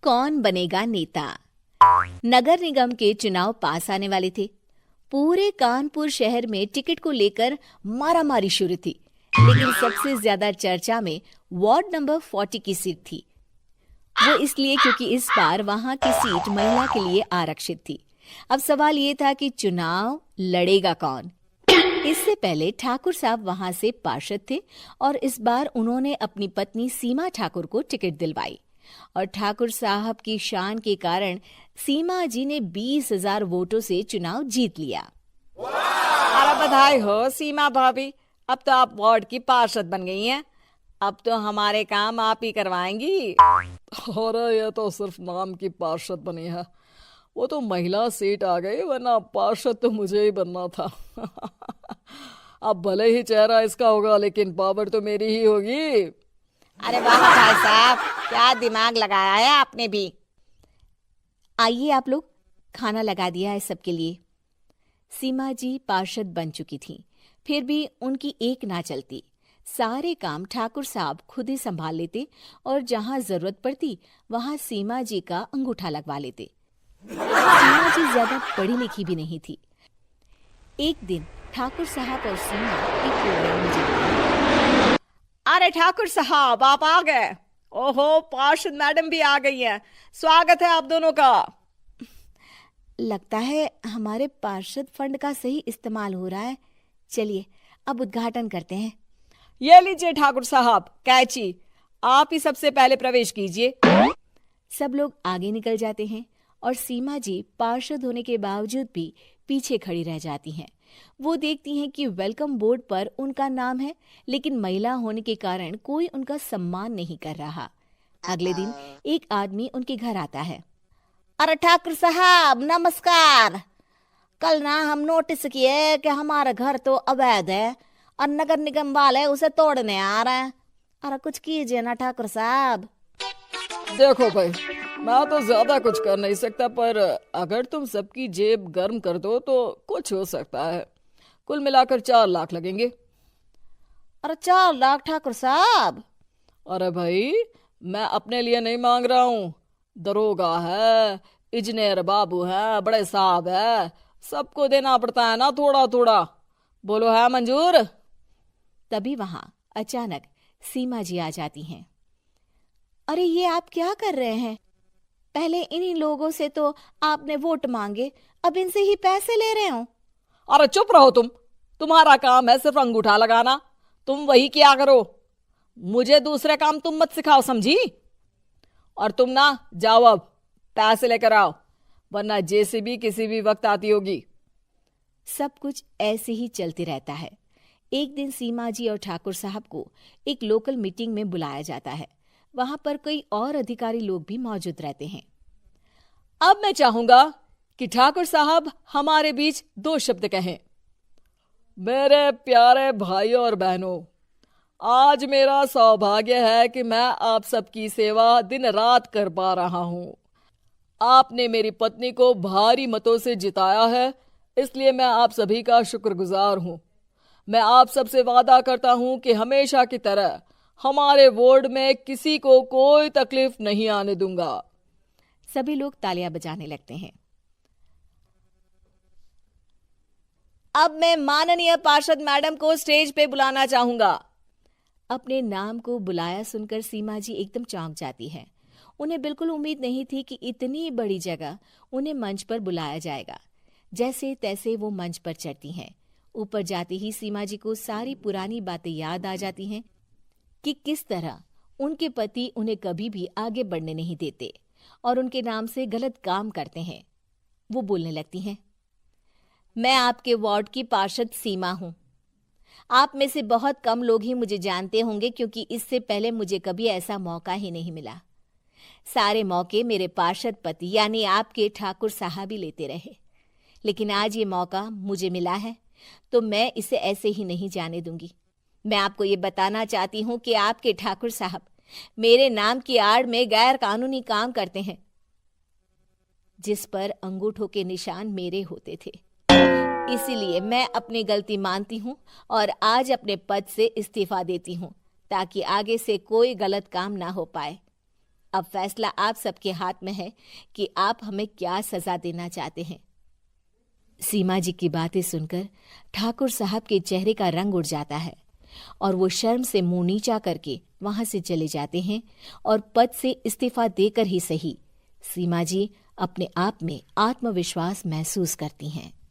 कौन बनेगा नेता। नगर निगम के चुनाव पास आने वाले थे। पूरे कानपुर शहर में टिकट को लेकर मारामारी शुरू थी, लेकिन सबसे ज्यादा चर्चा में वार्ड नंबर 40 की सीट थी। वो इसलिए क्योंकि इस बार वहां की सीट महिला के लिए आरक्षित थी। अब सवाल ये था कि चुनाव लड़ेगा कौन। इससे पहले ठाकुर साहब वहां से पार्षद थे और इस बार उन्होंने अपनी पत्नी सीमा ठाकुर को टिकट दिलवाई और ठाकुर साहब की शान के कारण सीमा जी ने 20,000 वोटों से चुनाव जीत लिया। अरे बधाई हो सीमा भाभी, अब तो आप वार्ड की पार्षद बन गई हैं। अब तो हमारे काम आप ही करवाएंगी। अरे ये तो सिर्फ नाम की पार्षद बनी है, वो तो महिला सीट आ गई, वरना पार्षद तो मुझे ही बनना था। अब भले ही चेहरा इसका होगा लेकिन पावर तो मेरी ही होगी। अरे वाह भाई साहब, क्या दिमाग लगाया है आपने भी। आइए आप लोग, खाना लगा दिया है सबके लिए। सीमा जी पार्षद बन चुकी थीं, फिर भी उनकी एक ना चलती। सारे काम ठाकुर साहब खुद ही संभाल लेते और जहां जरूरत पड़ती वहां सीमा जी का अंगूठा लगवा लेते। सीमा जी ज्यादा पढ़ी लिखी भी नहीं थी। एक दिन ठाकुर साहब और सीमा एक प्रोग्राम में जाते। अरे ठाकुर साहब आप आ गए। ओहो, पार्षद मैडम भी आ गई हैं। स्वागत है आप दोनों का। लगता है हमारे पार्षद फंड का सही इस्तेमाल हो रहा है। चलिए अब उद्घाटन करते हैं। ये लीजिए ठाकुर साहब कैची, आप ही सबसे पहले प्रवेश कीजिए। सब लोग आगे निकल जाते हैं और सीमा जी पार्षद होने के बावजूद भी पीछे खड़ी रह जाती हैं। वो देखती हैं कि वेलकम बोर्ड पर उनका नाम है, लेकिन महिला होने के कारण कोई उनका सम्मान नहीं कर रहा। अगले दिन एक आदमी उनके घर आता है। अरे ठाकुर साहब नमस्कार। कल ना हम नोटिस किए कि हमारा घर तो अवैध है और नगर निगम वाले उसे तोड़ने आ रहे हैं। अरे कुछ कीजिए ना ठाकुर साहब। देखो भाई, मैं तो ज्यादा कुछ कर नहीं सकता, पर अगर तुम सबकी जेब गर्म कर दो तो कुछ हो सकता है। कुल मिलाकर 4 लाख लगेंगे। अरे 4 लाख ठाकुर साहब? अरे भाई, मैं अपने लिए नहीं मांग रहा हूँ। दरोगा है, इंजीनियर बाबू है, बड़े साहब है, सबको देना पड़ता है ना थोड़ा थोड़ा। बोलो है मंजूर? तभी वहां अचानक सीमा जी आ जाती हैं। अरे ये आप क्या कर रहे हैं? पहले इन्हीं लोगों से तो आपने वोट मांगे, अब इनसे ही पैसे ले रहे हो। अरे चुप रहो तुम, तुम्हारा काम है सिर्फ अंगूठा लगाना, तुम वही किया करो। मुझे दूसरे काम तुम मत सिखाओ, समझी? और तुम ना जाओ, अब पैसे लेकर आओ, वरना जेसीबी किसी भी वक्त आती होगी। सब कुछ ऐसे ही चलते रहता है। एक दिन सीमा जी और ठाकुर साहब को एक लोकल मीटिंग में बुलाया जाता है। वहां पर कई और अधिकारी लोग भी मौजूद रहते हैं। अब मैं चाहूंगा कि ठाकुर साहब हमारे बीच 2 शब्द कहें। मेरे प्यारे भाइयों और बहनों, आज मेरा सौभाग्य है कि मैं आप सबकी सेवा दिन रात कर पा रहा हूं। आपने मेरी पत्नी को भारी मतों से जिताया है, इसलिए मैं आप सभी का शुक्रगुजार हूं। मैं आप सबसे वादा करता हूं कि हमेशा की तरह हमारे वार्ड में किसी को कोई तकलीफ नहीं आने दूंगा। सभी लोग तालियां बजाने लगते हैं। अब मैं माननीय पार्षद मैडम को स्टेज पे बुलाना चाहूंगा। अपने नाम को बुलाया सुनकर सीमा जी एकदम चौंक जाती है। उन्हें बिल्कुल उम्मीद नहीं थी कि इतनी बड़ी जगह उन्हें मंच पर बुलाया जाएगा। जैसे तैसे वो मंच पर चढ़ती हैं। ऊपर जाते ही सीमा जी को सारी पुरानी बातें याद आ जाती हैं कि किस तरह उनके पति उन्हें कभी भी आगे बढ़ने नहीं देते और उनके नाम से गलत काम करते हैं। वो बोलने लगती हैं। मैं आपके वार्ड की पार्षद सीमा हूं। आप में से बहुत कम लोग ही मुझे जानते होंगे, क्योंकि इससे पहले मुझे कभी ऐसा मौका ही नहीं मिला। सारे मौके मेरे पार्षद पति यानी आपके ठाकुर साहब ही लेते रहे, लेकिन आज ये मौका मुझे मिला है तो मैं इसे ऐसे ही नहीं जाने दूंगी। मैं आपको ये बताना चाहती हूँ कि आपके ठाकुर साहब मेरे नाम की आड़ में गैर कानूनी काम करते हैं, जिस पर अंगूठों के निशान मेरे होते थे। इसीलिए मैं अपनी गलती मानती हूँ और आज अपने पद से इस्तीफा देती हूँ, ताकि आगे से कोई गलत काम ना हो पाए। अब फैसला आप सबके हाथ में है कि आप हमें क्या सजा देना चाहते हैं। सीमा जी की बातें सुनकर ठाकुर साहब के चेहरे का रंग उड़ जाता है और वो शर्म से मुंह नीचा करके वहां से चले जाते हैं और पद से इस्तीफा देकर ही सही सीमा जी अपने आप में आत्मविश्वास महसूस करती हैं।